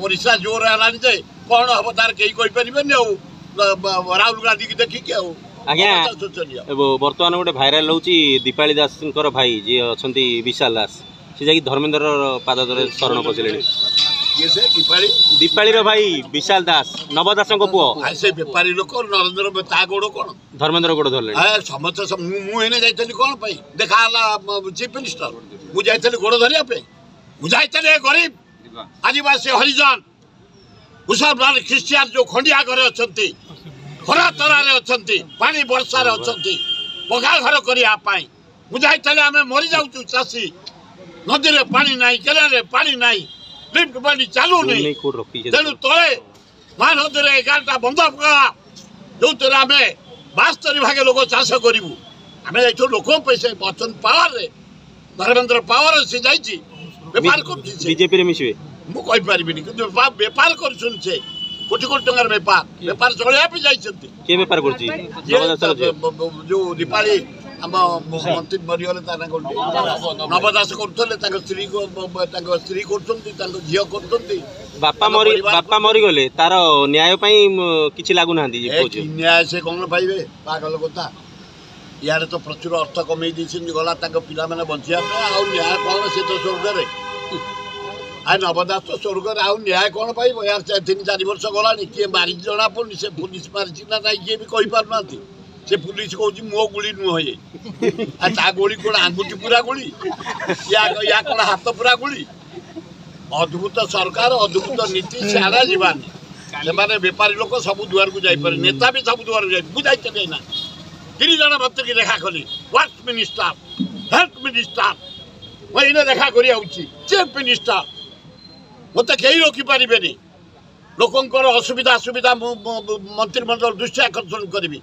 ओडिशा जोर है जे कौन हम तार कहीं कहीपर राहुल गांधी की देखिकी आज्ञा बर्तमान गोटे भाइराल होची दीपाली दास भाई जी अच्छा विशाल दास से जाकि धर्मेंद्र पाद तले शरण पशिले दीपाली भाई विशाल दास नव दास पुओ से बेपारी लोक नरेंद्र ता गोड़ कौन धर्मेंद्र गोड़ धरले समस्त मुझे जाइली कौन देखा चीफ मिनिस्टर मुझे गोड़ धरिया मुझे गरीब आदिवासी हरिजन मुसलमान ख्रीस्टियान जो खंडिया घरे अच्छा खरा तरार अच्छा पानी वर्षा अच्छा पगा घर करने मुझे आम मरी जाऊँ चाषी नदी में पानी ना केनाल पानी ना लिफ्ट पानी चालू नहीं तेणु तले महानदी में 11टा बंध पका जो आम 72 भाग लोक चाष करूँ आम लोक पैसे अच्छा पावर धर्मेंद्र पावर सी जाइए बेपार बीजेपी मिशे मुझे बेपार कर कोटी कोटी टंकार बेपार बेपार चलिया भी जाइए बेपार जो दीपाली आम मंत्री मरीगले नवदास कर स्त्री कर झील कर बापा मरीगले तार न्याय कि लगुना न्याय से कौन पाइबे पागल कथा इे तो प्रचुर अर्थ कमे गला पिला मैंने बचा न्याय कौन से तो स्वर्ग आ नवदास तो स्वर्ग न्याय कौन पाइब यार 3-4 वर्ष गला किए मारी जना पड़नी से पुलिस मारी ना ना किए भी कही पारना से पुलिस कहूँ मो गुड़ी नुह गोली कौन आंगुठी पूरा गुड़ी या कौन हाथ पूरा गुड़ी अद्भुत सरकार अद्भुत नीति सियाड़ा जावानी से बेपारी लोक सब दुआर को जापर नेता भी सब दुआर जाए ना 3 जन मंत्री की देखा कली वर्क मिनिस्टर हेल्थ मिनिस्टर मैं देखा कर चीफ मिनिस्टर मत कहीं रोकी पारे लोकंर असुविधा मंत्रिमंडल दृष्टि आकर्षण करी।